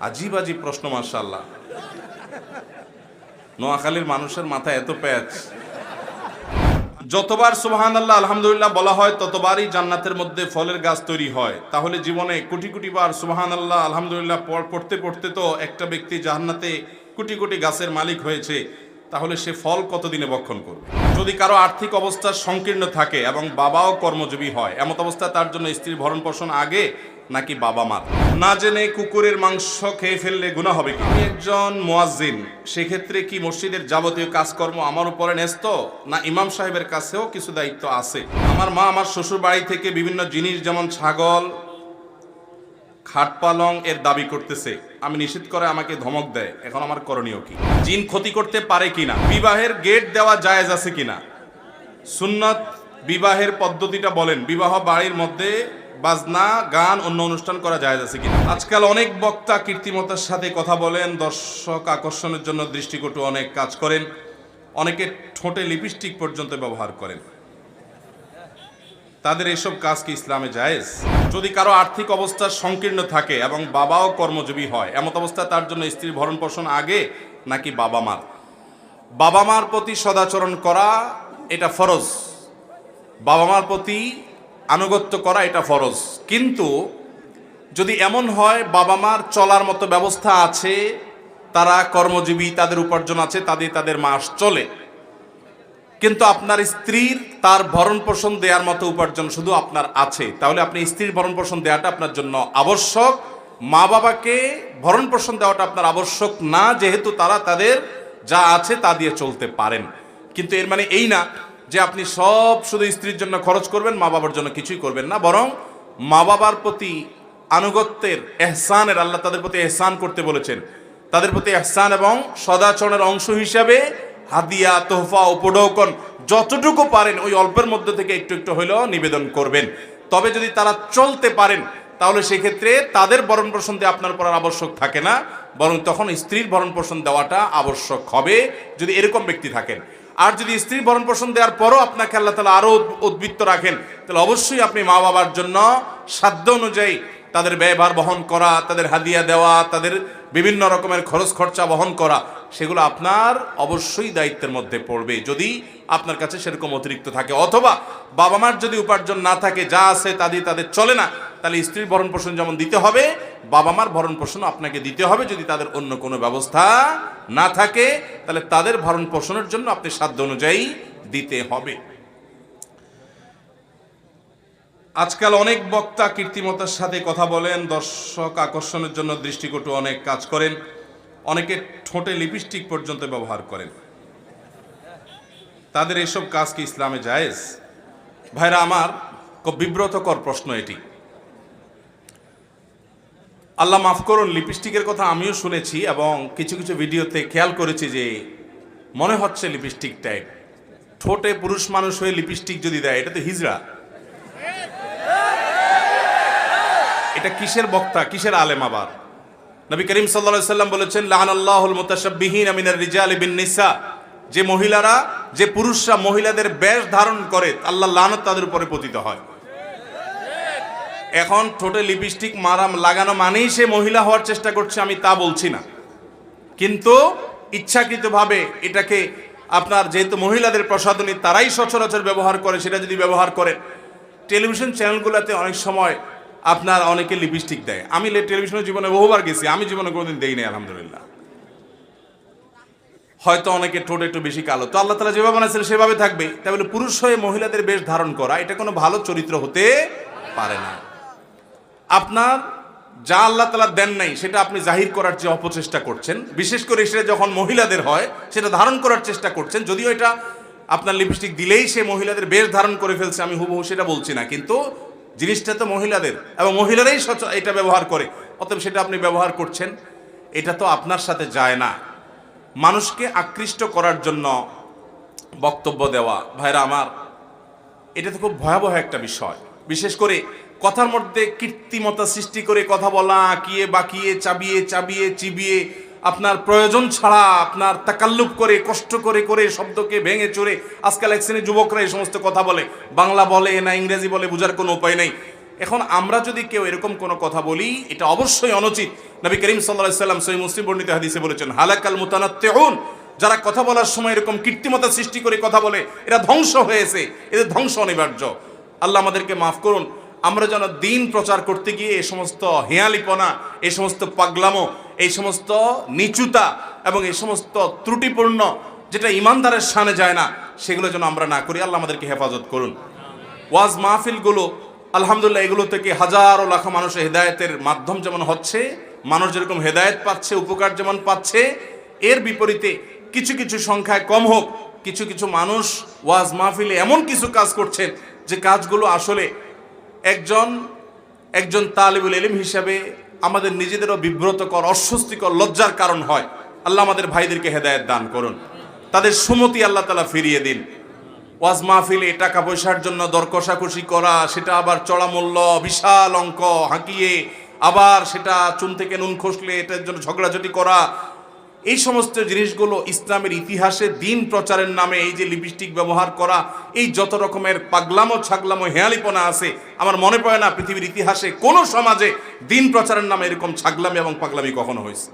আজীব আজীব প্রশ্ন, মাশাআল্লাহ। নোয়াখালীর মানুষের মাথায় এত প্যাচ। যতবার সুবহানাল্লাহ আলহামদুলিল্লাহ বলা হয় ততবারই জান্নাতের মধ্যে ফলের গাছ তৈরি হয়। তাহলে জীবনে কোটি কোটি বার সুবহানাল্লাহ আলহামদুলিল্লাহ পড়তে পড়তে তো একটা ব্যক্তি জান্নাতে কোটি কোটি গাছের মালিক হয়েছে, তাহলে সে ফল কতদিনে ভক্ষণ করবে? যদি কারো আর্থিক অবস্থা সংকীর্ণ থাকে এবং বাবাও কর্মজীবী হয়, এমত অবস্থা তার জন্য স্ত্রীর ভরণ পোষণ আগে নাকি বাবা মার? না জেনে কুকুরের মাংস খেয়ে ফেললে গুনাহ হবে কি? আমি একজন মুয়াজ্জিন, সেক্ষেত্রে কি মসজিদের যাবতীয় কাজকর্ম আমার উপরে ন্যস্ত, না ইমাম সাহেবের কাছেও কিছু দায়িত্ব আছে? আমার মা আমার শ্বশুর বাড়ি থেকে বিভিন্ন জিনিস যেমন ছাগল, খাট পালং এর দাবি করতেছে, আমি নিষেধ করে আমাকে ধমক দেয়, এখন আমার করণীয় কি? জিন ক্ষতি করতে পারে কিনা? বিবাহের গেট দেওয়া জায়েজ আছে কিনা? সুন্নত বিবাহের পদ্ধতিটা বলেন। বিবাহ বাড়ির মধ্যে বাজনা, গান, অন্য অনুষ্ঠান করা জায়েজ আছে কিনা? আজকাল অনেক বক্তা কীর্তিমতার সাথে কথা বলেন, দর্শক আকর্ষণের জন্য দৃষ্টিকটু অনেক কাজ করেন, অনেকে ঠোঁটে লিপস্টিক পর্যন্ত ব্যবহার করেন। তাদের এসব কাজ কি ইসলামে জায়েজ? যদি কারো আর্থিক অবস্থা সংকীর্ণ থাকে এবং বাবাও কর্মজীবী হয়, এমত অবস্থা তার জন্য স্ত্রীর ভরণ পোষণ আগে নাকি বাবা মার? বাবা মার প্রতি সদাচরণ করা এটা ফরজ, বাবা মার প্রতি আনুগত্য করা এটা ফরজ। কিন্তু যদি এমন হয় বাবা মার চলার মতো ব্যবস্থা আছে, তারা কর্মজীবী, তাদের উপার্জন আছে, তাদের মাস চলে, কিন্তু আপনার স্ত্রীর তার ভরণ পোষণ দেওয়ার মতো উপার্জন শুধু আপনার আছে, তাহলে আপনি স্ত্রীর ভরণ পোষণ দেওয়াটা আপনার জন্য আবশ্যক। মা বাবাকে ভরণ পোষণ দেওয়াটা আপনার আবশ্যক না, যেহেতু তারা তাদের যা আছে তা দিয়ে চলতে পারেন। কিন্তু এর মানে এই না যে আপনি সব শুধু স্ত্রীর জন্য খরচ করবেন, মা বাবার জন্য কিছুই করবেন না। বরং মা বাবার প্রতি আনুগত্যের, এহসানের, আল্লাহ তাদের প্রতি এহসান করতে বলেছেন, তাদের প্রতি এহসান এবং সদাচরণের অংশ হিসাবে হাদিয়া, তোহফা, উপঢৌকন যতটুকু পারেন ওই অল্পের মধ্যে থেকে একটু একটু হলেও নিবেদন করবেন। তবে যদি তারা চলতে পারেন তাহলে সেক্ষেত্রে তাদের ভরণ পোষণ দিয়ে আপনার পড়ার আবশ্যক থাকে না, বরং তখন স্ত্রীর ভরণ পোষণ দেওয়াটা আবশ্যক হবে যদি এরকম ব্যক্তি থাকেন। আর যদি স্ত্রীর ভরণ পোষণ দেওয়ার পরও আপনাকে আল্লাহ তাআলা আরও উদ্বৃত্ত রাখেন, তাহলে অবশ্যই আপনি মা বাবার জন্য সাধ্য অনুযায়ী তাদের ব্যয়ভার বহন করা, তাদের হাদিয়া দেওয়া, তাদের বিভিন্ন রকমের খরচ খরচা বহন করা, সেগুলো আপনার অবশ্যই দায়িত্বের মধ্যে পড়বে যদি আপনার কাছে সেরকম অতিরিক্ত থাকে। অথবা বাবা মার যদি উপার্জন না থাকে, যা আছে তা দিয়ে তাদের চলে না, তাহলে স্ত্রীর ভরণ পোষণ যেমন দিতে হবে, বাবা মার ভরণ পোষণ আপনাকে দিতে হবে। যদি তাদের অন্য কোনো ব্যবস্থা না থাকে তাহলে তাদের ভরণ পোষণের জন্য আপনি সাধ্য অনুযায়ী দিতে হবে। আজকাল অনেক বক্তা কীর্তিমতার সাথে কথা বলেন, দর্শক আকর্ষণের জন্য দৃষ্টিকটু অনেক কাজ করেন, অনেকে ঠোঁটে লিপস্টিক পর্যন্ত ব্যবহার করেন। তাদের এসব কাজ কি ইসলামে জায়েজ? ভাইরা আমার, খুব বিব্রতকর প্রশ্ন এটি। আল্লাহ মাফ করুন, লিপস্টিকের কথা আমিও শুনেছি এবং কিছু কিছু ভিডিওতে খেয়াল করেছি যে মনে হচ্ছে লিপস্টিক টাইপ। ঠোঁটে পুরুষ মানুষ হয়ে লিপস্টিক যদি দেয়, এটা তো হিজড়া। এটা কিসের বক্তা, কিসের আলেম? আবার নবী করিম সাল্লাল্লাহু আলাইহি ওয়াসাল্লাম বলেছেন, লাআনাল্লাহুল মুতাশাব্বিহিনা মিনার রিজালি বিন নিসা, যে মহিলারা, যে পুরুষরা মহিলাদের বেশ ধারণ করে, আল্লাহ লানত তাদের উপরে পতিত হয়। এখন ঠোঁটে লিপস্টিক মারাম লাগানো মানেই সে মহিলা হওয়ার চেষ্টা করছে, আমি তা বলছি না, কিন্তু ইচ্ছাকৃতভাবে এটাকে আপনার, যেহেতু মহিলাদের প্রসাধনী তারাই সচরাচর ব্যবহার করে, সেটা যদি ব্যবহার করেন, টেলিভিশন চ্যানেলগুলোতে অনেক সময় আপনার অনেকে লিপস্টিক দেয়। আমি টেলিভিশনের জীবনে বহুবার গেছি, আমি জীবনে কোনোদিন দেই নাই আলহামদুলিল্লাহ। হয়তো অনেকে ঠোঁট একটু বেশি কালো, তো আল্লাহ তাআলা যেভাবে বানাইছেন সেভাবে থাকবে। তাই বলে পুরুষ হয়ে মহিলাদের বেশ ধারণ করা এটা কোনো ভালো চরিত্র হতে পারে না। আপনার যা আল্লাহ তাআলা দেন নাই সেটা আপনি জাহির করার যে অপচেষ্টা করছেন, বিশেষ করে সেটা যখন মহিলাদের হয় সেটা ধারণ করার চেষ্টা করছেন। যদিও এটা আপনার লিপস্টিক দিলেই সে মহিলাদের বেশ ধারণ করে ফেলছে, আমি হুবহু সেটা বলছি না, কিন্তু জিনিসটা তো মহিলাদের এবং মহিলারাই এটা ব্যবহার করে, অতএব সেটা আপনি ব্যবহার করছেন, এটা তো আপনার সাথে যায় না। মানুষকে আকৃষ্ট করার জন্য বক্তব্য দেওয়া, ভাইরা আমার, এটা তো খুব ভয়াবহ একটা বিষয়। বিশেষ করে কথার মধ্যে কৃত্রিমতা সৃষ্টি করে কথা বলা, আঁকিয়ে বাকিয়ে, চাবিয়ে চাবিয়ে চিবিয়ে, আপনার প্রয়োজন ছাড়া আপনার তাকাল্লুপ করে, কষ্ট করে করে শব্দকে ভেঙে চড়ে, আজকাল এক শ্রেণীর যুবকরা এই সমস্ত কথা বলে, বাংলা বলে না ইংরেজি বলে বোঝার কোনো উপায় নেই। এখন আমরা যদি কেউ এরকম কোনো কথা বলি, এটা অবশ্যই অনুচিত। নবী করিম সাল্লাল্লাহু আলাইহি ওয়াসাল্লাম সহিহ মুসলিম বর্ণিত হাদিসে বলেছেন, হালাকাল মুতানাত্তিউন, যারা কথা বলার সময় এরকম কৃত্রিমতা সৃষ্টি করে কথা বলে এরা ধ্বংস হয়েছে, এদের ধ্বংস অনিবার্য। আল্লাহ আমাদেরকে মাফ করুন। আমরা যেন দিন প্রচার করতে গিয়ে এই সমস্ত হেয়ালিপনা, এই সমস্ত পাগলামো, এই সমস্ত নিচুতা এবং এই সমস্ত ত্রুটিপূর্ণ যেটা ইমানদারের শানে যায় না, সেগুলো যেন আমরা না করি। আল্লাহ আমাদেরকে হেফাজত করুন। ওয়াজ মাহফিলগুলো আলহামদুলিল্লাহ, এগুলো থেকে হাজারো লাখো মানুষের হেদায়েতের মাধ্যম যেমন হচ্ছে, মানুষ যেরকম হেদায়েত পাচ্ছে, উপকার যেমন পাচ্ছে, এর বিপরীতে কিছু কিছু সংখ্যায় কম হোক, কিছু কিছু মানুষ ওয়াজ মাহফিলে এমন কিছু কাজ করছেন যে কাজগুলো আসলে একজন তালিবুল ইলম হিসাবে আমাদের নিজেদেরও বিব্রতকর, অস্বস্তিকর, লজ্জার কারণ হয়। আল্লাহ আমাদের ভাইদেরকে হেদায়েত দান করুন, তাদের সুমতি আল্লাহ তাআলা ফিরিয়ে দিন। ওয়াজ মাহফিলে টাকা পয়সার জন্য দর কষাকষি করা, সেটা আবার চড়া মূল্য, বিশাল অঙ্ক হাঁকিয়ে আবার সেটা চুন থেকে নুন খসলে এটার জন্য ঝগড়াঝাটি করা, এই সমস্ত জিনিসগুলো ইসলামের ইতিহাসে দিন প্রচারের নামে এই যে লিপস্টিক ব্যবহার করা, এই যত রকমের পাগলামো ছাগলামো হেয়ালিপনা আছে, আমার মনে পড়ে না পৃথিবীর ইতিহাসে কোন সমাজে দিন প্রচারের নামে এরকম ছাগলামি এবং পাগলামি কখনো হয়েছে।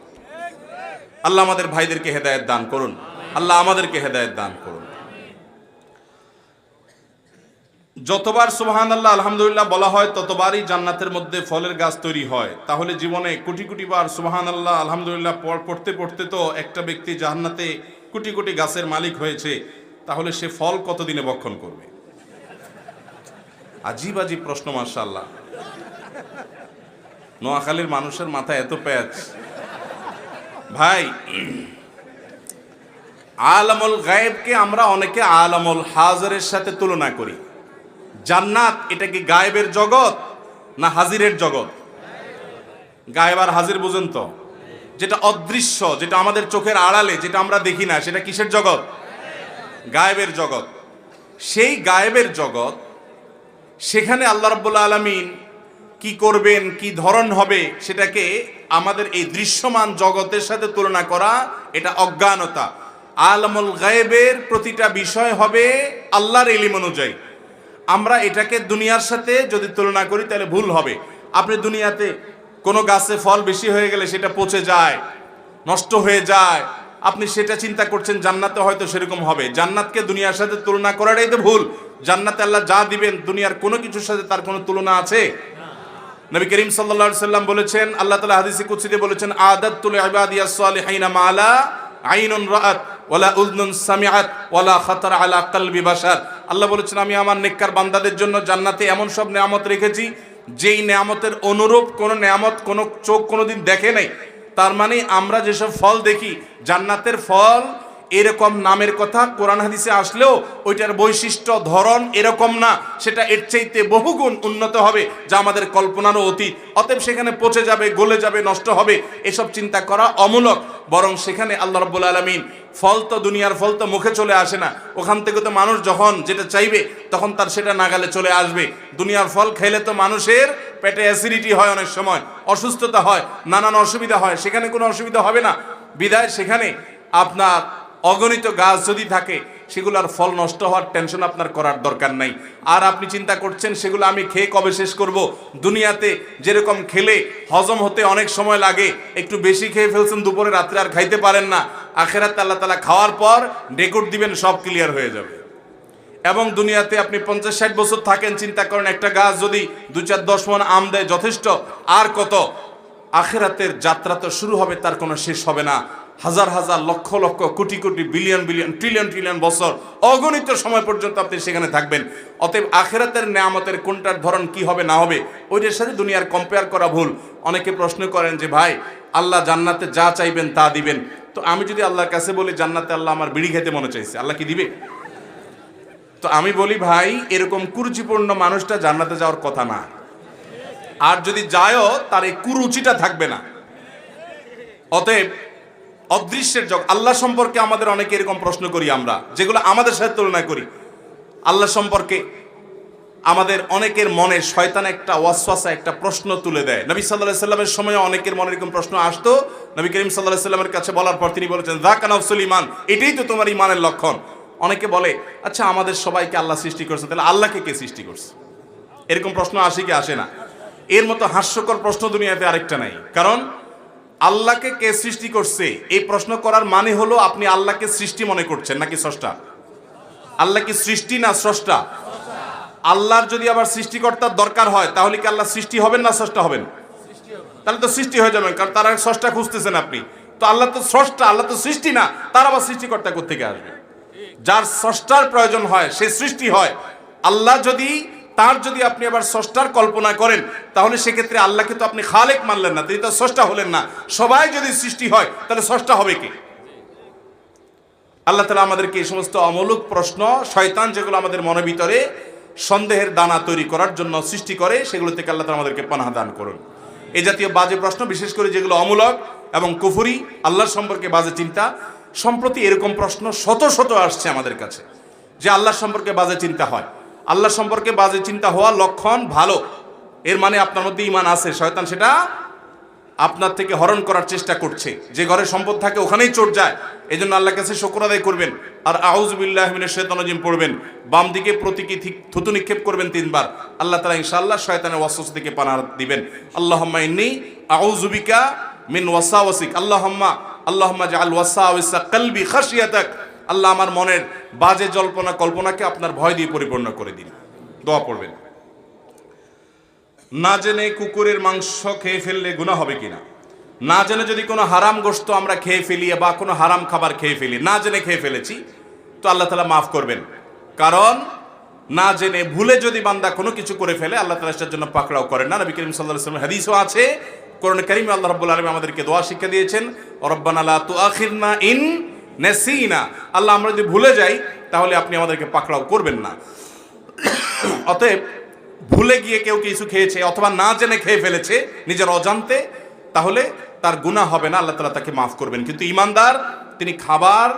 আল্লাহ আমাদের ভাইদেরকে হেদায়েত দান করুন, আল্লাহ আমাদেরকে হেদায়েত দান করুন। যতবার সুবহানাল্লাহ আলহামদুলিল্লাহ বলা হয় ততবারই জান্নাতের মধ্যে ফলের গাছ তৈরি হয়। তাহলে জীবনে কোটি কোটি বার সুবহানাল্লাহ আলহামদুলিল্লাহ পড়তে পড়তে তো একটা ব্যক্তি জান্নাতে কোটি কোটি গাছের মালিক হয়েছে, তাহলে সে ফল কতদিনে ভক্ষণ করবে? আজীব আজীব প্রশ্ন, মাশাআল্লাহ। নোয়াখালীর মানুষের মাথায় এত প্যাচ। ভাই, আলামুল গায়েবকে আমরা অনেকে আলামুল হাজিরের সাথে তুলনা করি। জান্নাত এটা কি গায়েবের জগৎ না হাজিরের জগৎ? গায়েব আর হাজির বুঝেন তো? যেটা অদৃশ্য, যেটা আমাদের চোখের আড়ালে, যেটা আমরা দেখি না, সেটা কিসের জগৎ? গায়েবের জগৎ। সেই গায়েবের জগৎ, সেখানে আল্লাহ রাব্বুল আলামিন কি করবেন, কি ধরন হবে, সেটাকে আমাদের এই দৃশ্যমান জগতের সাথে তুলনা করা, এটা অজ্ঞানতা। আলামুল গায়েবের প্রতিটা বিষয় হবে আল্লাহর ইলম অনুযায়ী। আমরা এটাকে দুনিয়ার সাথে যদি তুলনা করি তাহলে ভুল হবে। আপনি দুনিয়াতে কোনো গাছে ফল বেশি হয়ে গেলে সেটা পচে যায়, নষ্ট হয়ে যায়, আপনি সেটা চিন্তা করছেন জান্নাতে হয়তো সেরকম হবে। জান্নাতকে দুনিয়ার সাথে তুলনা করাটাই তো ভুল। জান্নাতে আল্লাহ যা দিবেন দুনিয়ার কোনো কিছুর সাথে তার কোনো তুলনা আছে? নবী করিম সাল্লাল্লাহু আলাইহি সাল্লাম বলেছেন, আল্লাহ তাআলা হাদিসে কুদসিতে বলেছেন, আদাতুল ইবাদিয়াস সালিহিনা মালা আইনুন রাআত ওয়ালা উযনুন সামিআত ওয়ালা খাতার আলা কলবি বাশার। আল্লাহ বলেছেন, আমি আমার নেককার বান্দাদের জন্য জান্নাতে এমন সব নেয়ামত রেখেছি যেই নেয়ামতের অনুরূপ কোন নেয়ামত কোন চোখ কোনোদিন দেখে নাই। তার মানে আমরা যেসব ফল দেখি, জান্নাতের ফল এরকম নামের কথা কোরআন হাদিসে আসলেও ওইটার বৈশিষ্ট্য ধরন এরকম না, সেটা এর চাইতে বহুগুণ উন্নত হবে, যা আমাদের কল্পনারও অতীত। অতএব সেখানে পচে যাবে, গলে যাবে, নষ্ট হবে, এসব চিন্তা করা অমূলক। বরং সেখানে আল্লাহ রাব্বুল আলামিন ফল তো, দুনিয়ার ফল তো মুখে চলে আসে না, ওখান থেকে তো মানুষ যখন যেটা চাইবে তখন তার সেটা নাগালে চলে আসবে। দুনিয়ার ফল খেলে তো মানুষের পেটে অ্যাসিডিটি হয়, অনেক সময় অসুস্থতা হয়, নানান অসুবিধা হয়, সেখানে কোনো অসুবিধা হবে না। বিদায় সেখানে আপনার অগণিত গাছ যদি থাকে, সেগুলোর ফল নষ্ট হওয়ার টেনশন আপনার করার দরকার নাই। আর আপনি চিন্তা করছেন সেগুলো আমি খেয়ে কবে শেষ করব। দুনিয়াতে যেরকম খেলে হজম হতে অনেক সময় লাগে, একটু বেশি খেয়ে ফেলছেন দুপুরে, রাত্রে আর খাইতে পারেন না, আখিরাতে আল্লাহ তাআলা খাওয়ার পর রেকর্ড দিবেন, সব ক্লিয়ার হয়ে যাবে। এবং দুনিয়াতে আপনি 50-60 বছর থাকেন, চিন্তা করেন একটা গাছ যদি 2-4-10 মণ আম দেয় যথেষ্ট, আর কত? আখিরাতের যাত্রা তো শুরু হবে, তার কোনো শেষ হবে না। হাজার হাজার lakh lakh crore crore billion billion trillion trillion বছর, অগণিত সময় পর্যন্ত আপনি সেখানে থাকবেন। অতএব আখিরাতের নেয়ামতের কোনটার ধরন কি হবে না হবে, ওইটার সাথে দুনিয়ার কম্পেয়ার করা ভুল। অনেকে প্রশ্ন করেন যে ভাই, আল্লাহ জান্নাতে যা চাইবেন তা দিবেন, তো আমি যদি আল্লাহর কাছে বলি জান্নাতে আল্লাহ আমার বিড়ি খেতে মনে চাইছে, আল্লাহ কি দিবে? তো আমি বলি ভাই, এরকম কুরুচিপূর্ণ মানুষটা জান্নাতে যাওয়ার কথা না। আর যদি যায়ও, তার এই কুরুচিটা থাকবে না। অতএব অদৃশ্যের জগৎ, আল্লাহ সম্পর্কে আমাদের অনেকে এরকম প্রশ্ন করি আমরা, যেগুলো আমাদের সাথে তুলনা করি। আল্লাহ সম্পর্কে আমাদের অনেকের মনে শয়তান একটা ওয়াসওয়াসা, একটা প্রশ্ন তুলে দেয়। নবী সাল্লাল্লাহু আলাইহি সাল্লামের সময় অনেকের মনে এরকম প্রশ্ন আসতো। নবী করিম সাল্লাল্লাহু আলাইহি সাল্লামের কাছে বলার পর তিনি বলেছেন, যাকা নাফসুল ঈমান, এটাই তো তোমার ঈমানের লক্ষণ। অনেকে বলে, আচ্ছা আমাদের সবাইকে আল্লাহ সৃষ্টি করছে, তাহলে আল্লাহকে কে সৃষ্টি করছে? এরকম প্রশ্ন আসে কি আসে না? এর মতো হাস্যকর প্রশ্ন দুনিয়াতে আরেকটা নাই। কারণ আল্লাহকে কে সৃষ্টি করছে এই প্রশ্ন করার মানে হলো আপনি আল্লাহকে সৃষ্টি মনে করছেন নাকি স্রষ্টা? আল্লাহ কি সৃষ্টি না স্রষ্টা? আল্লাহর যদি আবার সৃষ্টিকর্তার দরকার হয় তাহলে কি আল্লাহ সৃষ্টি হবেন না স্রষ্টা হবেন? তাহলে তো সৃষ্টি হয়ে যাবেন, কারণ তারা স্রষ্টা খুঁজতেছেন আপনি। তো আল্লাহ তো স্রষ্টা, আল্লাহ তো সৃষ্টি না, তার আবার সৃষ্টিকর্তা কোত্থেকে আসবে? যার স্রষ্টার প্রয়োজন হয় সে সৃষ্টি হয়। আল্লাহ যদি যদি আপনি আবার স্রষ্টার কল্পনা করেন তাহলে সেক্ষেত্রে আল্লাহকে তো আপনি খালেক মানলেন না, তিনি তো স্রষ্টা হলেন না। সবাই যদি সৃষ্টি হয় তাহলে স্রষ্টা হবে কে? আল্লাহ তাআলা আমাদেরকে এই সমস্ত অমূলক প্রশ্ন, শয়তান যেগুলো আমাদের মনের ভিতরে সন্দেহের দানা তৈরি করার জন্য সৃষ্টি করে, সেগুলো থেকে আল্লাহ তাআলা আমাদেরকে পানাহ দান করুন। এই জাতীয় বাজে প্রশ্ন, বিশেষ করে যেগুলো অমূলক এবং কুফরি, আল্লাহর সম্পর্কে বাজে চিন্তা, সম্প্রতি এরকম প্রশ্ন শত শত আসছে আমাদের কাছে যে আল্লাহর সম্পর্কে বাজে চিন্তা হয়। আল্লাহ সম্পর্কে বাজে চিন্তা হওয়া লক্ষণ ভালো, এর মানে আপনার মধ্যে ঈমান আছে। শয়তান সেটা আপনার থেকে হরণ করার চেষ্টা করছে। যে ঘরে সম্পদ থাকে ওখানেই চোর যায়। এই জন্য আল্লাহর কাছে শুকর আদায় করবেন আর আউযু বিল্লাহি মিনাশ শাইতানির রাজিম পড়বেন। বাম দিকে প্রতীকী থুতু নিক্ষেপ করবেন 3 বার। আল্লাহ তাআলা ইনশাআল্লাহ শয়তানের ওয়াসওয়াসা থেকে পানাহ দিবেন। আল্লাহুম্মা ইন্নী আউযু বিকা মিন ওয়াসাওয়াসিক, আল্লাহুম্মা জাআল ওয়াসাওয়াসা কলবি খাশিয়াতাক। আল্লাহ আমার মনের বাজে জল্পনা কল্পনাকে আপনার ভয় দিয়ে পরিপূর্ণ করে দিন। দোয়া পড়বেন। না জেনে কুকুরের মাংস খেয়ে ফেললে গুনাহ হবে কিনা? না জেনে যদি কোনো হারাম গোশত আমরা খেয়ে ফেলি বা কোনো হারাম খাবার খেয়ে ফেলি, না জেনে খেয়ে ফেলেছি, তো আল্লাহ তাআলা মাফ করবেন। কারণ না জেনে ভুলে যদি বান্দা কোনো কিছু করে ফেলে আল্লাহ তাআলা সেটার জন্য পাকড়াও করেন না। নবী করিম সাল্লাল্লাহু আলাইহি ওয়াসাল্লাম হাদিসও আছে, কোরআন কারীমে আল্লাহ রাব্বুল আলামিন আমাদেরকে দোয়া শিক্ষা দিয়েছেন, রব্বানা লা তুআখিরনা ইন নাসিনা। আল্লাহ আমরা যদি ভুলে যাই তাহলে আপনি আমাদেরকে পাকড়াও করবেন না। অতএব ভুলে গিয়ে কেউ কিছু খেয়েছে অথবা না জেনে খেয়ে ফেলেছে নিজের অজান্তে, তাহলে তার গুনাহ হবে না, আল্লাহ তাআলা তাকে মাফ করবেন। কিন্তু ঈমানদার তিনি খাবার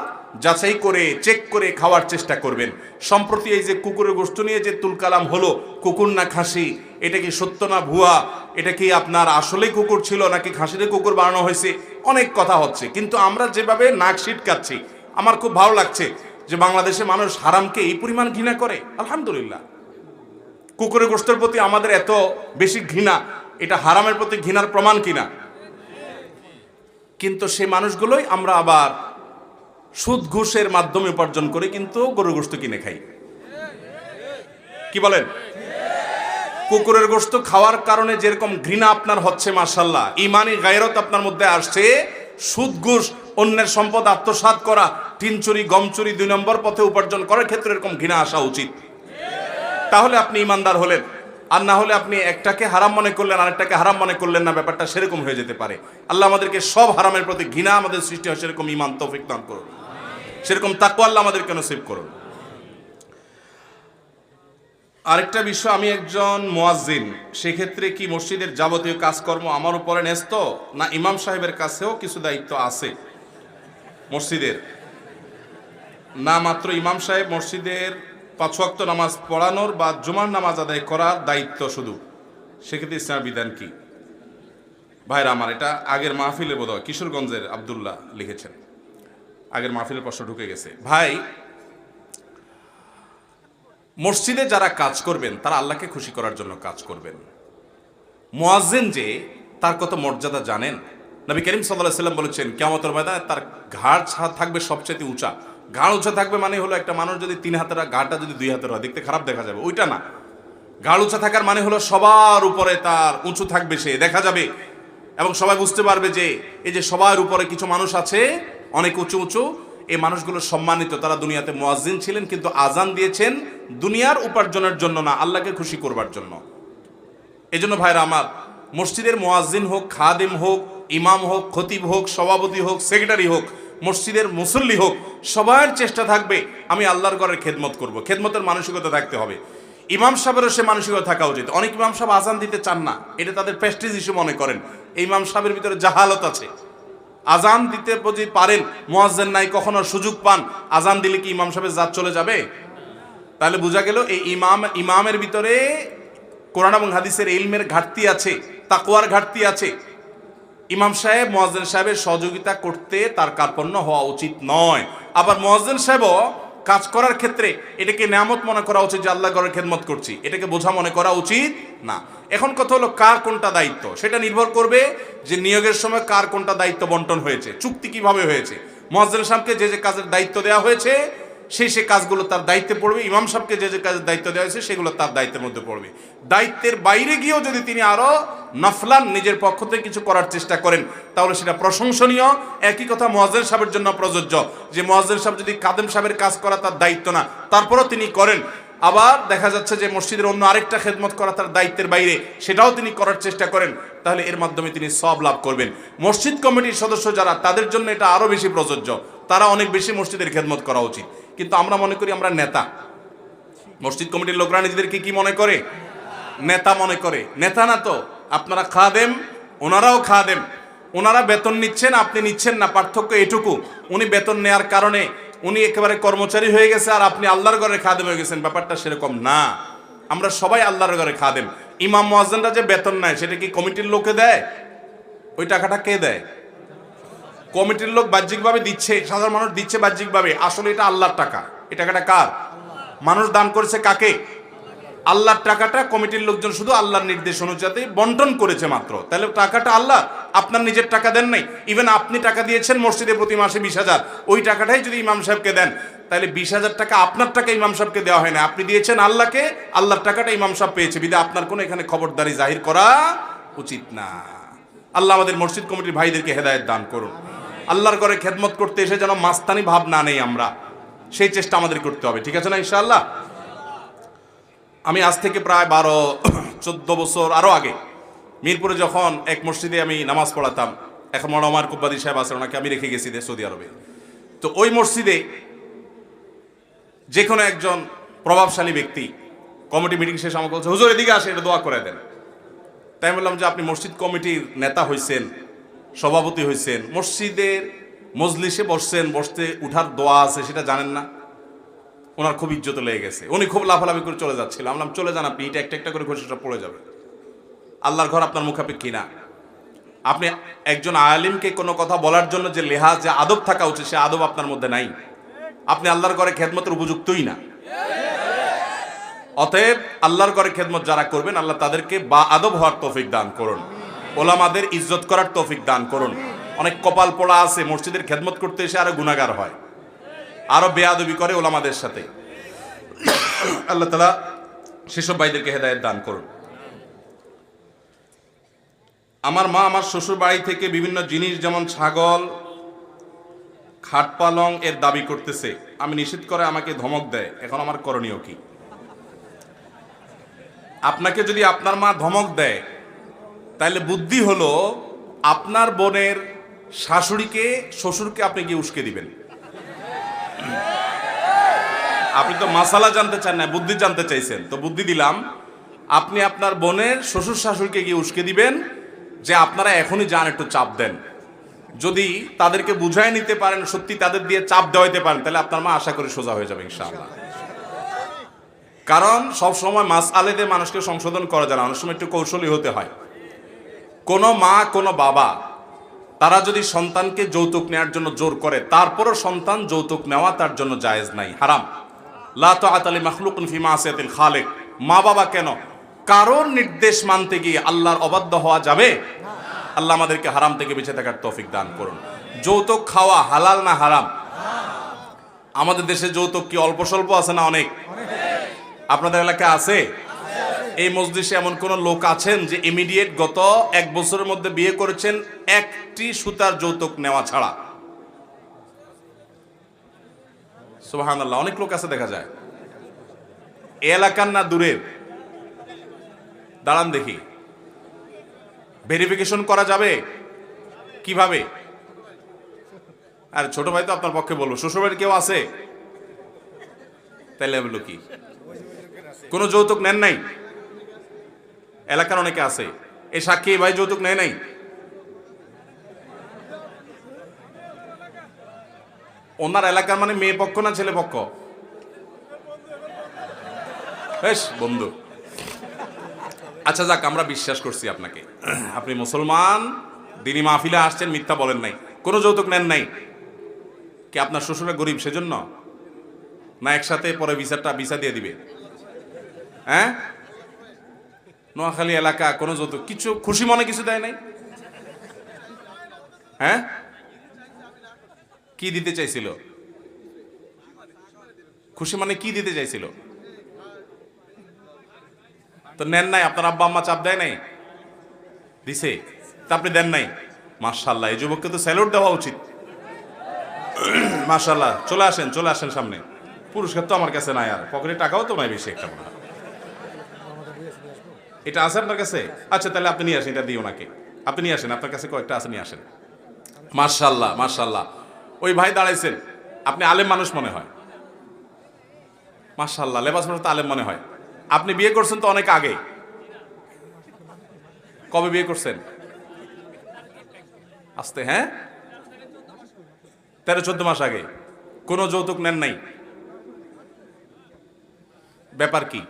যাচাই করে চেক করে খাওয়ার চেষ্টা করবেন। সম্প্রতি এই যে কুকুরের গোশত নিয়ে যে তুলকালাম হলো, কুকুর না খাসি, এটা কি সত্য না ভুয়া, এটা কি আপনার আসলেই কুকুর ছিল নাকি খাসিতে কুকুর বানানো হয়েছে, অনেক কথা হচ্ছে। কিন্তু আমরা যেভাবে নাক সিটকাচ্ছি, আমার খুব ভালো লাগছে যে বাংলাদেশে মানুষ হারামকে এই পরিমাণ ঘৃণা করে। আলহামদুলিল্লাহ, কুকুরের গোশতের প্রতি আমাদের এত বেশি ঘৃণা, এটা হারামের প্রতি ঘৃণার প্রমাণ কিনা? কিন্তু সেই মানুষগুলোই আমরা আবার সুদ ঘুষের মাধ্যমে উপার্জন করে কিন্তু গরুর গোশত কিনে খাই। কি বলেন? কুকুরের গোশত খাওয়ার কারণে যেরকম ঘৃণা আপনার হচ্ছে, মাশাআল্লাহ, ঈমানি গায়রত আপনার মধ্যে আসছে। সুদ ঘুষ, অন্যের সম্পদ আত্মসাৎ করা, টিন চুরি, গম চুরি, 2 নম্বর পথে উপার্জন করার ক্ষেত্রে এরকম ঘৃণা আসা উচিত। তাহলে আপনি ঈমানদার হলেন। আর না হলে আপনি একটাকে হারাম মনে করলেন আরেকটাকে হারাম মনে করলেন না, ব্যাপারটা সেরকম হয়ে যেতে পারে। আল্লাহ আমাদেরকে সব হারামের প্রতি ঘৃণা আমাদের সৃষ্টি হয় সেরকম ঈমান তৌফিক দান করুন, সেরকম তাকওয়া আল্লাহ আমাদেরকে নসিব করুন। আরেকটা বিষয়, আমি একজন মুয়াজ্জিন, সেক্ষেত্রে কি মসজিদের যাবতীয় কাজকর্ম আমার উপরে ন্যস্ত, না ইমাম সাহেবের কাছেও কিছু দায়িত্ব আছে? মসজিদের না মাত্র ইমাম সাহেব মসজিদের 5 ওয়াক্ত নামাজ পড়ানোর বা জুমার নামাজ আদায় করার দায়িত্ব শুধু, সেক্ষেত্রে ইসলামের বিধান কি? ভাইরা আমার, এটা আগের মাহফিলে বোধহয় কিশোরগঞ্জের আব্দুল্লাহ লিখেছেন, আগের মাহফিলের প্রশ্ন ঢুকে গেছে। ভাই, মসজিদে যারা কাজ করবেন তারা আল্লাহকে খুশি করার জন্য কাজ করবেন। মুয়াজ্জিন যে, তার কত মর্যাদা জানেন? নবী করিম সাল্লাল্লাহু আলাইহি ওয়াসাল্লাম বলেছেন, কিয়ামতের ময়দানে তার ঘাড় থাকবে সবচেয়ে উঁচা। ঘাড় উঁচা থাকবে মানে হলো, একটা মানুষ যদি 3 হাতের, ঘাড়টা যদি 2 হাতের হয় দেখতে খারাপ দেখা যাবে, ওইটা না। ঘাড় উঁচা থাকার মানে হলো সবার উপরে তার উঁচু থাকবে, সে দেখা যাবে এবং সবাই বুঝতে পারবে যে এই যে সবার উপরে কিছু মানুষ আছে অনেক উঁচু উঁচু, এই মানুষগুলো সম্মানিত, তারা দুনিয়াতে মুয়াজ্জিন ছিলেন কিন্তু আজান দিয়েছেন দুনিয়ার উপার্জনের জন্য না, আল্লাহকে খুশি করবার জন্য। এই জন্য ভাইরা আমার, মসজিদের মুয়াজ্জিন হোক, খাদেম হোক, ইমাম হোক, খতিব হোক, সভাপতি হোক, সেক্রেটারি হোক, মসজিদের মুসল্লি হোক, সবার চেষ্টা থাকবে আমি আল্লাহর ঘরের খেদমত করব। খেদমতের মানসিকতা থাকতে হবে। ইমাম সাহেবেরও সে মানসিকতা থাকা উচিত। অনেক ইমাম সাহেব আজান দিতে চান না, এটা তাদের প্রেস্টিজ ইস্যু মনে করেন। এই ইমাম সাহেবের ভিতরে জাহালত আছে। আজান দিতে যদি পারেন, মুয়াজ্জিন নাই, কখনো সুযোগ পান, আজান দিলে কি ইমাম সাহেবের জাত চলে যাবে? তাহলে বোঝা গেল এই ইমামের ভিতরে কোরআন এবং হাদিসের ইলমের ঘাটতি আছে, তাকওয়ার ঘাটতি আছে। ইমাম সাহেব মুয়াজ্জিন সাহেবের সহযোগিতা করতে তার কার্পণ্য হওয়া উচিত নয়। আবার মুয়াজ্জিন সাহেবও কাজ করার ক্ষেত্রে এটাকে নেয়ামত মনে করা উচিত যে আল্লাহ ঘরের খেদমত করছি, এটাকে বোঝা মনে করা উচিত না। এখন কথা হলো কার কোনটা দায়িত্ব, সেটা নির্ভর করবে যে নিয়োগের সময় কার কোনটা দায়িত্ব বন্টন হয়েছে, চুক্তি কিভাবে হয়েছে। মুয়াজ্জিন সাহেবকে যে যে কাজের দায়িত্ব দেওয়া হয়েছে সেই কাজগুলো তার দায়িত্বে পড়বে, ইমাম সাহেবকে যে যে কাজের দায়িত্ব দেওয়া হয়েছে সেগুলো তার দায়িত্বের মধ্যে পড়বে। দায়িত্বের বাইরে গিয়েও যদি তিনি আরো নফলান নিজের পক্ষ থেকে কিছু করার চেষ্টা করেন তাহলে সেটা প্রশংসনীয়। একই কথা মুয়াজ্জিন সাহেবের জন্য প্রযোজ্য, যে মুয়াজ্জিন সাহেব যদি কাদেম সাহেবের কাজ করা তার দায়িত্ব না, তারপরও তিনি করেন, আবার দেখা যাচ্ছে যে মসজিদের অন্য আরেকটা খেদমত করা তার দায়িত্বের বাইরে, সেটাও তিনি করার চেষ্টা করেন, তাহলে এর মাধ্যমে তিনি সওয়াব লাভ করবেন। মসজিদ কমিটির সদস্য যারা, তাদের জন্য এটা আরো বেশি প্রযোজ্য, তারা অনেক বেশি মসজিদের খেদমত করা উচিত। কিন্তু আমরা মনে করি আমরা নেতা, মসজিদ কমিটির লোকরা নিজেদেরকে কি মনে করে? নেতা মনে করে। নেতা না তো, আপনারা খাদেম, ওনারাও খাদেম, ওনারা বেতন নিচ্ছেন, আপনি নিচ্ছেন না, পার্থক্য এটুকু, উনি বেতন নেয়ার কারণে উনি একেবারে কর্মচারী হয়ে গেছে আর আপনি আল্লাহর ঘরে খাদেম হয়ে গেছেন, ব্যাপারটা সেরকম না। আমরা সবাই আল্লাহর ঘরে খাদেম। ইমাম মুয়াজ্জিনরা যে বেতন নেয় সেটা কি কমিটির লোকে দেয়? ওই টাকাটা কে দেয়? কমিটির লোক বাহ্যিকভাবে দিচ্ছে, সাধারণ মানুষ দিচ্ছে বাহ্যিকভাবে, আসলে এটা আল্লাহর টাকা। এই টাকাটা কার? মানুষ দান করেছে কাকে? আল্লাহর টাকাটা কমিটির লোকজন শুধু আল্লাহর নির্দেশ অনুযায়ী বন্টন করেছে মাত্র, তাহলে টাকাটা আল্লাহ, আপনার নিজের টাকা দেন নাই। ইভেন আপনি টাকা দিয়েছেন মসজিদে প্রতি মাসে 20,000, ওই টাকাটাই যদি ইমাম সাহেবকে দেন তাহলে 20,000 টাকা আপনার টাকা ইমাম সাহেবকে দেওয়া হয় না, আপনি দিয়েছেন আল্লাহকে, আল্লাহর টাকাটা ইমাম সাহেব পেয়েছে, বিধায় আপনার কোনো এখানে খবরদারি জাহির করা উচিত না। আল্লাহ আমাদের মসজিদ কমিটির ভাইদেরকে হেদায়েত দান করুন। আল্লাহর ঘরে খেদমত করতে এসে যেন মাস্তানি ভাব না নেই আমরা, সেই চেষ্টা আমাদের করতে হবে, ঠিক আছে না ইনশাআল্লাহ? আমি আজ থেকে প্রায় 12-14 বছর আরো আগে মিরপুরে যখন এক মসজিদে আমি নামাজ পড়াতাম, এখন মনোমার কুব্বাদি সাহেব আছেন, ওনাকে আমি রেখে গেছি সৌদি আরবে। তো ওই মসজিদে যে কোনো একজন প্রভাবশালী ব্যক্তি কমিটি মিটিং শেষে আমাকে বলছে, হুজুর এদিকে আসে, এটা দোয়া করে দেন। তাই বললাম যে আপনি মসজিদ কমিটির নেতা হয়েছেন, সভাপতি হয়েছেন, মসজিদের মজলিসে বসছেন, বসতে উঠার দোয়া আছে সেটা জানেন না? ওনার খুব ইজ্জত লেগে গেছে, উনি খুব লাফালাফি করে চলে যাচ্ছিল। আমি বললাম চলে যান আপনি, এটা একটা একটা করে ঘোষণা পড়ে যাবে, আল্লাহর ঘর আপনার মুখাপেক্ষী না। আপনি একজন আলিমকে কোনো কথা বলার জন্য যে লেহাজ, যে আদব থাকা উচিত, সে আদব আপনার মধ্যে নাই, আপনি আল্লাহর ঘরে খেদমতের উপযুক্তই না। অতএব আল্লাহর ঘরে খেদমত যারা করবেন আল্লাহ তাদেরকে বা আদব হওয়ার তৌফিক দান করুন, ওলামাদের ইজ্জত করার তৌফিক দান করুন। অনেক কপাল পোড়া আছে মসজিদের খেদমত করতে এসে আরো গুনাহগার হয়, আরো বেয়াদবি করে ওলামাদের সাথে। আল্লাহ তাআলা সেসব ভাইদেরকে হেদায়েত দান করুন। আমার মা আমার শ্বশুর বাড়ি থেকে বিভিন্ন জিনিস যেমন ছাগল, খাট পালং এর দাবি করতেছে, আমি নিষেধ করে আমাকে ধমক দেয়, এখন আমার করণীয় কি? আপনাকে যদি আপনার মা ধমক দেয় তাহলে বুদ্ধি হলো আপনার বোনের শাশুড়িকে, শ্বশুরকে আপনি গিয়ে উস্কে দিবেন। আপনি তো মাসালা জানতে চান না, বুদ্ধি জানতে চাইছেন, তো বুদ্ধি দিলাম, আপনি আপনার বোনের শ্বশুর শাশুড়িকে গিয়ে উস্কে দিবেন যে আপনারা এখনই যান, একটু চাপ দেন। যদি তাদেরকে বুঝায় নিতে পারেন, সত্যি তাদের দিয়ে চাপ দেওয়াইতে পারেন, তাহলে আপনার মা আশা করি সোজা হয়ে যাবে ইনশাআল্লাহ। কারণ সব সময় মাসআলাতে মানুষকে সংশোধন করা যায় না, অনেক সময় একটু কৌশলী হতে হয়। কোনো মা কোনো বাবা তারা যদি সন্তানকে যৌতুক নেওয়ার জন্য জোর করে, তারপরও সন্তান যৌতুক নেওয়া তার জন্য জায়েজ নাই, হারাম। লা তাআতা লি মাখলুকিন ফি মাসিয়াতিল খালিক। মা বাবা কেন, কারোর নির্দেশ মানতে গিয়ে আল্লাহর অবাধ্য হওয়া যাবে? আল্লাহ আমাদেরকে হারাম থেকে বেঁচে থাকার তৌফিক দান করুন। যৌতুক খাওয়া হালাল না হারাম? আমাদের দেশে যৌতুক কি অল্প স্বল্প আছে না অনেক? আপনাদের এলাকায় আছে? এই মজলিসে এমন কোন লোক আছেন যে ইমিডিয়েট গত 1 বছরের মধ্যে বিয়ে করেছেন একটি সুতার যৌতুক নেওয়া ছাড়া? সুবহানাল্লাহ, অনেক লোক আছে দেখা যায়। এলাকার না দূরের? দাঁড়ান দেখি, ভেরিফিকেশন করা যাবে কিভাবে? আর ছোট ভাই তো আপনার পক্ষে বলবো, শ্বশুরবাড়ির কেউ আছে? তাইলে বললো কি কোনো যৌতুক নেন নাই? এলাকার অনেকে আছে, এই সাক্ষী ভাই যৌতুক নেয় নাই। ওনার এলাকার মানে মেয়ে পক্ষ না ছেলে পক্ষ? বেশ বন্ধু, আচ্ছা যাক, আমরা বিশ্বাস করছি আপনাকে, আপনি মুসলমান, দিনী মাহফিলে আসছেন, মিথ্যা বলেন নাই, কোনো যৌতুক নেন নাই। কি আপনার শ্বশুরা গরিব সেজন্য? না একসাথে পরে ভিসা দিয়ে দিবে? হ্যাঁ, নোয়াখালী এলাকা কোনো যৌতুক কিছু খুশি মনে কিছু দেয় নাই? হ্যাঁ, কি দিতে চাইছিল? খুশি মানে কি দিতে চাইছিল? তো নেন নাই? আপনার আব্বা আম্মা চাপ দেয় নাই? দিছে, তা আপনি দেন নাই? মাশাআল্লাহ, এই যুবককে তো স্যালুট দেওয়া উচিত। মাশাআল্লাহ, চলে আসেন সামনে। পুরস্কার তো আমার কাছে নাই, আর পকেটে টাকাও তো নাই বেশি একটা মনে হয়। এটা আছে আপনার কাছে? আচ্ছা, তাহলে আপনি নিয়ে আসেন, এটা দিই ওনাকে। আপনি নিয়ে আসেন, আপনার কাছে কয়েকটা আছে, নিয়ে আসেন। মাশাআল্লাহ মাশাআল্লাহ, ওই ভাই দাঁড়াইছেন, আপনি আলেম মানুষ মনে হয়। মাশাআল্লাহ, লেবাস পরে তো আলেম মনে হয়। আপনি বিয়ে করছেন তো অনেক আগে। কবে বিয়ে করছেন? আস্তে, হ্যাঁ, 13-14 মাস আগে। কোনো যৌতুক নেন নাই? ব্যাপার কি?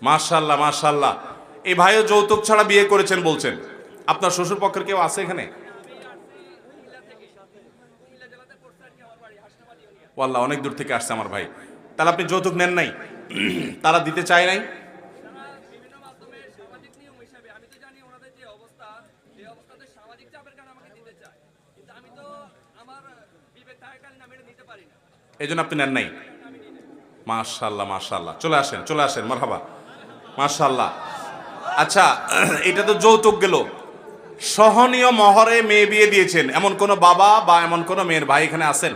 মাশাআল্লাহ মাশাআল্লাহ, এই ভাইও যৌতুক ছাড়া বিয়ে করেছেন বলছেন। আপনার শ্বশুর পক্ষের কেউ আছে এখানে? ওয়াল্লাহ, অনেক দূর থেকে আসছে আমার ভাই। তাহলে আপনি যৌতুক নেন নাই? তারা দিতে চায় নাই? এই জন্য আপনি নেন নাই? মাশাআল্লাহ মাশাআল্লাহ, চলে আসেন মারহাবা, মাশাআল্লাহ। আচ্ছা, এটা তো যৌতুক গেল। সহনীয় মহরে মেয়ে বিয়ে দিয়েছেন এমন কোন বাবা বা এমন কোন মেয়ের ভাই এখানে আছেন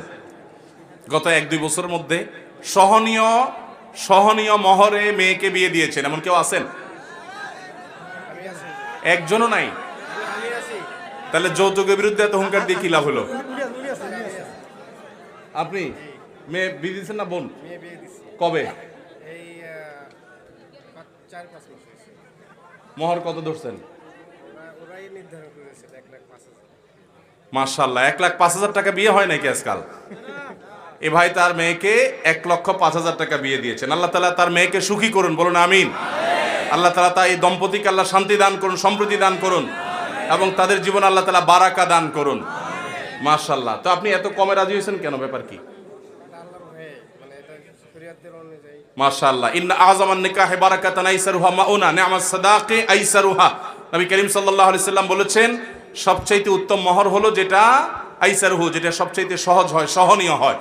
গত 1-2 বছরের মধ্যে? সহনীয় মহরে মেয়েকে বিয়ে দিয়েছেন এমন কেউ আছেন? একজনও নাই? তাহলে যৌতুকের বিরুদ্ধে এত হুঙ্কার দিয়ে কি লাভ হলো? আপনি মেয়ে বিয়ে দিয়েছেন না বোন? কবে? মোহর কত ধরছেন? মাশাআল্লাহ, 1,05,000 টাকা বিয়ে হয় নাকি আজকাল? এ ভাই তার মেয়েকে 1,05,000 টাকা বিয়ে দিয়েছেন। আল্লাহ তাআলা তার মেয়েকে সুখী করুন, বলুন আমিন। আল্লাহ তাআলা তাই এই দম্পতিকে আল্লাহ শান্তি দান করুন, সম্প্রীতি দান করুন, এবং তাদের জীবন আল্লাহ তাআলা বারাকা দান করুন। মাশাআল্লাহ। তো আপনি এত কমে রাজি হয়েছেন কেন? ব্যাপার কি? মাশাআল্লাহ, ইন্না আযমান নিকাহি বারাকাতান আইসারুহা মাউনা নি'মাস সাদাকি আইসারুহা। নবী করিম সাল্লাল্লাহু আলাইহি সাল্লাম বলেছেন, সবচাইতে উত্তম মোহর হলো যেটা আইসারুহু, যেটা সবচাইতে সহজ হয়, সহনীয় হয়।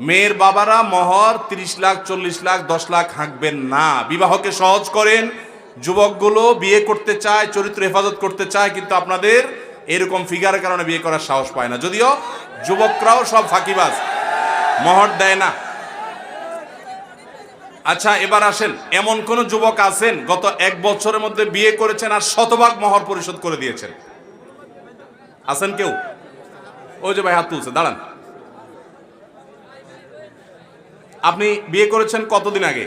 মেয়ের বাবারা মোহর 30 লাখ, 40 লাখ, 10 লাখ হাঁকবেন না। বিবাহকে সহজ করেন। যুবকগুলো বিয়ে করতে চায়, চরিত্র হেফাজত করতে চায়, কিন্তু আপনাদের এরকম ফিগারের কারণে বিয়ে করার সাহস পায় না। যদিও যুবকরাও সব ফাঁকিবাজ, মোহর দেয় না। আচ্ছা, এবার আসেন, এমন কোন যুবক আছেন গত 1 বছরের মধ্যে বিয়ে করেছেন আর শতভাগ মোহর পরিশোধ করে দিয়েছেন? আছেন কেউ? ওই যে ভাই হাত তুলছে, দাঁড়ান। আপনি বিয়ে করেছেন কতদিন আগে?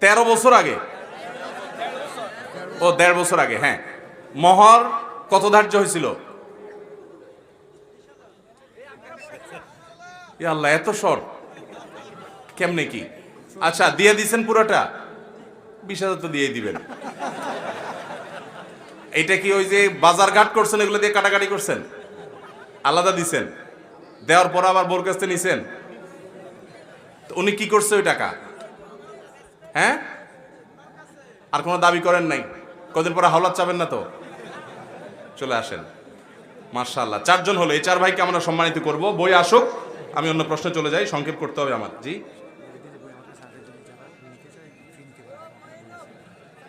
13 বছর আগে? ও, 1.5 বছর আগে। হ্যাঁ, মোহর কত ধার্য হয়েছিল? ইয়া আল্লাহ, এত শর্ট কেমনে কি? আচ্ছা, দিয়ে দিছেন পুরোটা? 20,000 তো দিয়ে দিবেন। এটা কি ওই যে বাজার ঘাট করছেন এগুলো দিয়ে কাটাকাটি করছেন? আলাদা দিছেন? দেওয়ার পর আবার বোর কাছে নিছেন? উনি কি করছে ওই টাকা? হ্যাঁ, আর কোনো দাবি করেন নাই? কদিন পরে হাওলাত চাবেন না তো? চলে আসেন। মাশাআল্লাহ, 4 জন হলো। এই 4 ভাইকে আমরা সম্মানিত করব। বই আসুক, আমি অন্য প্রশ্নে চলে যাই, সংক্ষেপ করতে হবে আমার। জি,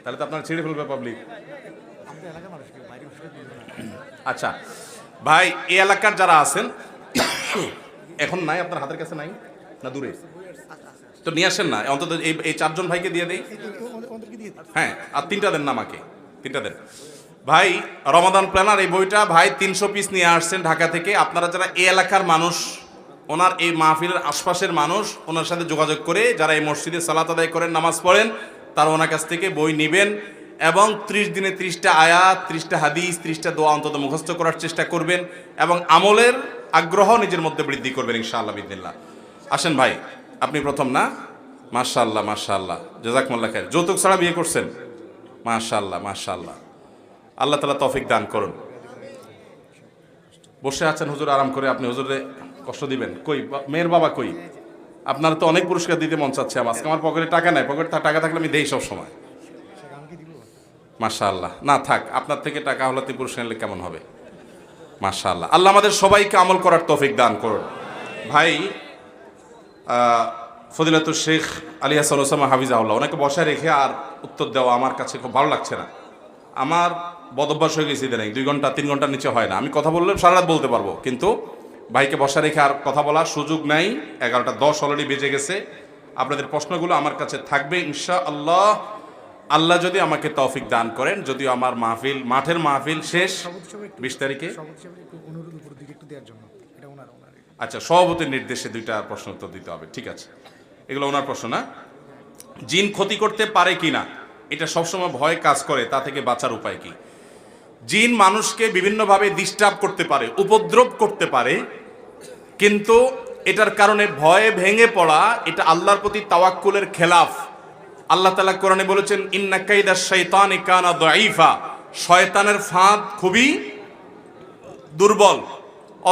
তাহলে তো আপনার ছেড়ে ফেলবে পাবলিক। আচ্ছা ভাই, এই এলাকার যারা আছেন, এখন নাই, আপনার হাতের কাছে নাই না দূরে? তো নিয়ে আসেন না, অন্তত এই 4 জন ভাইকে দিয়ে দেই। হ্যাঁ, আর 3টা দেন না আমাকে, 3টা দেন ভাই। রমাদান প্ল্যানার এই বইটা ভাই 300 পিস নিয়ে আসছেন ঢাকা থেকে। আপনারা যারা এই এলাকার মানুষ, ওনার এই মাহফিলের আশপাশের মানুষ, ওনার সাথে যোগাযোগ করে যারা এই মসজিদে সালাত আদায় করেন, নামাজ পড়েন, তারা ওনার কাছ থেকে বই নেবেন এবং 30 দিনে 30টা আয়াত, 30টা হাদিস, 30টা দোয়া অন্তত মুখস্থ করার চেষ্টা করবেন এবং আমলের আগ্রহ নিজের মধ্যে বৃদ্ধি করবেন ইনশাআল্লাহ বিদিনিল্লাহ। আসেন ভাই, আপনি প্রথম না? মাশাআল্লাহ মাশাআল্লাহ, জাযাকুমুল্লাহ খাইর। যৌতুক ছাড়া বিয়ে করছেন? মাশাআল্লাহ মাশাআল্লাহ, আল্লাহ তাআলা তৌফিক দান করুন। বসে আছেন হুজুর আরাম করে, আপনি হুজুরে কষ্ট দিবেন? কই মেয়ের বাবা কই? আপনারা তো অনেক পুরস্কার দিতে মন চাচ্ছে আমার, আজকে আমার পকেটে টাকা নাই, পকেটে টাকা থাকলে আমি দেই সব সময়। মাশাআল্লাহ, না থাক, আপনার থেকে টাকা হলাতে পুরস্কার নিলে কেমন হবে? মাশাআল্লাহ, আল্লাহ আমাদের সবাইকে আমল করার তৌফিক দান করুন। ভাই ফজিলাতুল শেখ আলী হাসান ওসামা হাফিজাহুল্লাহ, ওনাকে বসায় রেখে আর উত্তর দেওয়া আমার কাছে খুব ভালো লাগছে না। আমার বদভ্যাস হয়ে গেছে ইদানিং, 2 ঘন্টা 3 ঘন্টার নিচে হয় না। আমি কথা বললে সারা রাত বলতে পারবো, কিন্তু ভাইকে বসা রেখে আর কথা বলার সুযোগ নাই। 11:10 অলরেডি বেজে গেছে। আপনাদের প্রশ্নগুলো আমার কাছে থাকবে ইনশাআল্লাহ, আল্লাহ যদি আমাকে তৌফিক দান করেন। যদিও আমার মাহফিল, মাঠের মাহফিল শেষ 20 তারিখে। আচ্ছা, সভাপতির নির্দেশে 2টা প্রশ্ন উত্তর দিতে হবে, ঠিক আছে? এগুলো ওনার প্রশ্ন না। জিন ক্ষতি করতে পারে কিনা, এটা সবসময় ভয় কাজ করে, তা থেকে বাঁচার উপায় কি? জিন মানুষকে বিভিন্নভাবে ডিস্টার্ব করতে পারে, উপদ্রব করতে পারে, কিন্তু এটার কারণে ভয়ে ভেঙে পড়া এটা আল্লাহর প্রতি তাওয়াক্কুলের খেলাফ। আল্লাহ তাআলা কোরআনে বলেছেন, ইন্না কাইদাশ শাইতানি কানা দাঈফা, শয়তানের ফাঁদ খুবই দুর্বল।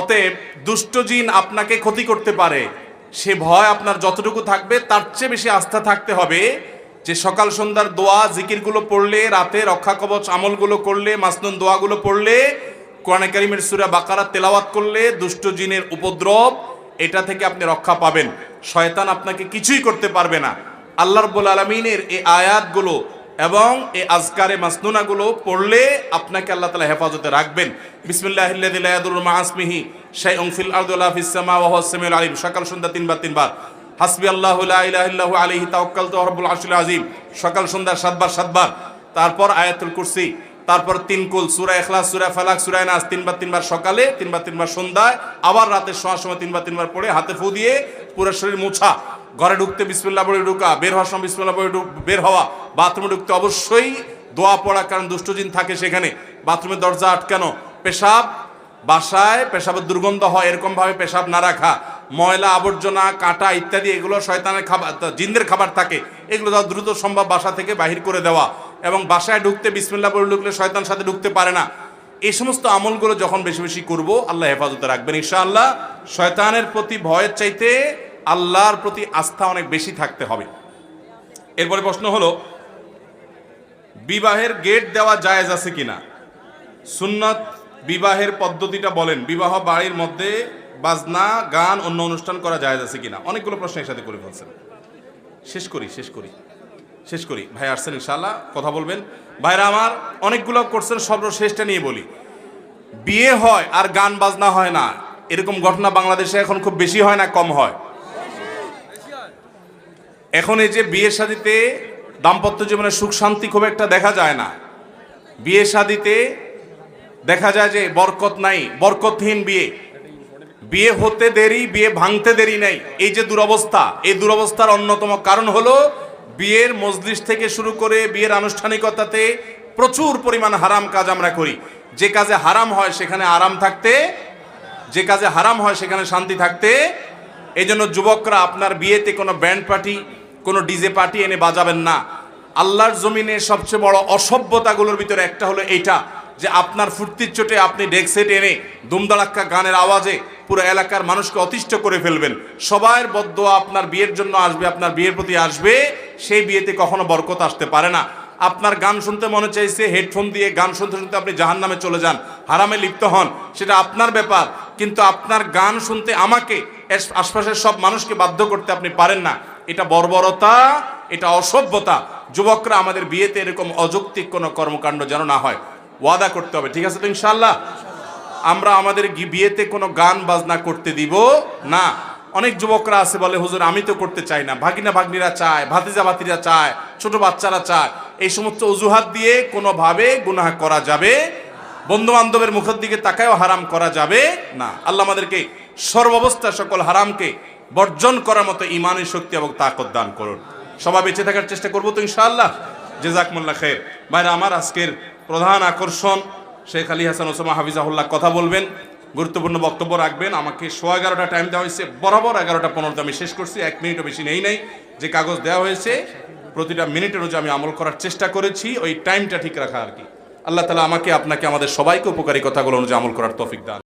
অতএব দুষ্ট জিন আপনাকে ক্ষতি করতে পারে, সে ভয় আপনার যতটুকু থাকবে তার চেয়ে বেশি আস্থা থাকতে হবে যে সকাল সন্ধ্যার দোয়া জিকিরগুলো পড়লে, রাতে রক্ষা কবচ আমলগুলো করলে, মাসনুন দোয়াগুলো পড়লে, কোরআনে কারীমের সূরা বাকারা তেলাওয়াত করলে দুষ্ট জিনের উপদ্রব এটা থেকে আপনি রক্ষা পাবেন। শয়তান আপনাকে কিছুই করতে পারবে না। আল্লাহ রাব্বুল আলামিনের এই আয়াতগুলো এবং এই আজকারে মাসনুনাগুলো পড়লে আপনাকে আল্লাহ তাআলা হেফাজতে রাখবেন। বিসমিল্লাহিল্লাযী লা ইয়াদুররু মা ইসমিহি শাইউন ফিল আরদি ওয়ালা ফিস সামা ওয়া হুয়াস সামিউল আলিম, সকাল সন্ধ্যা 3 বার। হাসবি আল্লাহু লা ইলাহা ইল্লাহু আলাইহি তাওয়াক্কালতু ওয়া রাব্বুল আরশিল আযীম, সকাল সন্ধ্যা 7 বার। তারপর আয়াতুল কুরসি, তারপর 3 কুল, সূরা ইখলাস, সূরা ফালাক, সূরা নাস 3 বার সকালে, 3 বার সন্ধ্যায়, আবার রাতে শোয়ার সময় 3 বার পড়ে হাতে ফু দিয়ে পুরো শরীর মোছা। ঘরে ঢুকতে বিসমিল্লাহ বলে ঢুকা, বের হওয়ার সময় বিসমিল্লাহ বলে বের হওয়া। বাথরুমে ঢুকতে অবশ্যই দোয়া পড়া, কারণ দুষ্টজিন থাকে সেখানে। বাথরুমের দরজা আটকানো, পেশাব, বাসায় পেশাবের দুর্গন্ধ হয় এরকম ভাবে পেশাব না রাখা, ময়লা আবর্জনা কাঁটা ইত্যাদি এগুলো শয়তানের খাবার, জিনদের খাবার থাকে, এগুলো যত দ্রুত সম্ভব বাসা থেকে বাহির করে দেওয়া। এবং বাসায় ঢুকতে বিসমিল্লাহ বলে ঢুকলে শয়তান সাথে ঢুকতে পারে না। এই সমস্ত আমলগুলো যখন বেশি বেশি করব আল্লাহ হেফাজতে রাখবেন ইনশাআল্লাহ। শয়তানের প্রতি ভয়ের চাইতে আল্লাহর প্রতি আস্থা অনেক বেশি থাকতে হবে। এরপরে প্রশ্ন হলো, বিবাহের গেট দেওয়া জায়েজ আছে কিনা? সুন্নত বিবাহের পদ্ধতিটা বলেন। বিবাহ বাড়ির মধ্যে বাজনা, গান, অন্য অনুষ্ঠান করা জায়েজ আছে কিনা? অনেকগুলো প্রশ্ন একসাথে করে ফেলছেন। শেষ করি। ভাই আসছেন ইনশাআল্লাহ, কথা বলবেন। ভাইরা আমার অনেকগুলো করছেন, সর্বশেষটা নিয়ে বলি। বিয়ে হয় আর গান বাজনা হয় না, এরকম ঘটনা বাংলাদেশে এখন খুব বেশি হয় না কম হয়? এখন এই যে বিয়ে শাদীতে দাম্পত্য জীবনে সুখ শান্তি খুব একটা দেখা যায় না। বিয়ে শাদীতে দেখা যায় যে বরকত নাই, বরকতহীন বিয়ে, বিয়ে হতে দেরি, বিয়ে ভাঙতে দেরি নাই। এই যে দুরবস্থা, এই দুরবস্থার অন্যতম কারণ হলো বিয়ের মজলিস থেকে শুরু করে বিয়ের আনুষ্ঠানিকতাতে প্রচুর পরিমাণ হারাম কাজ আমরা করি। যে কাজে হারাম হয় সেখানে আরাম থাকতে, যে কাজে হারাম হয় সেখানে শান্তি থাকতে। এই জন্য যুবকরা আপনার বিয়েতে কোনো ব্যান্ড পার্টি, কোনো ডিজে পার্টি এনে বাজাবেন না। আল্লাহর জমিনে সবচেয়ে বড় অসভ্যতাগুলোর ভিতরে একটা হলো এইটা, যে আপনার ফুর্তির চোটে আপনি ডেক সেট এনে দুমদাড়াক্কা গানের আওয়াজে পুরো এলাকার মানুষকে অতিষ্ঠ করে ফেলবেন। সবার বদদোয়া আপনার বিয়ের জন্য আসবে, আপনার বিয়ের প্রতি আসবে, সেই বিয়েতে কখনো বরকত আসতে পারে না। আপনার গান শুনতে মনে চাইছে, হেডফোন দিয়ে গান শুনতে শুনতে আপনি জাহান্নামে চলে যান, হারামে লিপ্ত হন, সেটা আপনার ব্যাপার। কিন্তু আপনার গান শুনতে আমাকে, আশপাশের সব মানুষকে বাধ্য করতে আপনি পারেন না। এটা বর্বরতা, এটা অসভ্যতা। যুবকরা আমাদের বিয়েতে এরকম অযৌক্তিক কোনো কর্মকাণ্ড যেন না হয়, ওয়াদা করতে হবে, ঠিক আছে তো ইনশাআল্লাহ? আমরা আমাদের বিয়েতে কোনো গান বাজনা করতে দিব না। অনেক যুবকরা আছে বলে, হুজুর আমি তো করতে চাই না, ভাগিনা ভাগ্নিরা চায়, ভাতিজা ভাতিরা চায়, ছোট বাচ্চারা চায়। এই সমস্ত অজুহাত দিয়ে কোনোভাবে গুনাহ করা যাবে, বন্ধু বান্ধবের মুখের দিকে তাকায়ও হারাম করা যাবে না। আল্লাহ আমাদেরকে সর্বাবস্থা সকল হারামকে বর্জন করার মতো ইমানের শক্তি এবং তাকত দান করুন। সবাই বেঁচে থাকার চেষ্টা করবো তো ইনশাআল্লাহ। জাযাকুমুল্লাহ খাইর। ভাইরা আমার, আজকের প্রধান আকর্ষণ শেখ আলী হাসান ওসামা হাফিজাহুল্লাহ কথা বলবেন, গুরুত্বপূর্ণ বক্তব্য রাখবেন। আমাকে 11:15 টাইম দেওয়া হয়েছে, বরাবর 11:15 আমি শেষ করছি, 1 মিনিটও বেশি নেই যে কাগজ দেওয়া হয়েছে। প্রতিটা মিনিট অনুযায়ী আমি আমল করার চেষ্টা করেছি, ওই টাইমটা ঠিক রাখা আর কি। আল্লাহ তাআলা আমাকে আপনাকে আমাদের সবাইকে উপকারী কথাগুলো অনুযায়ী আমল করার তৌফিক দান।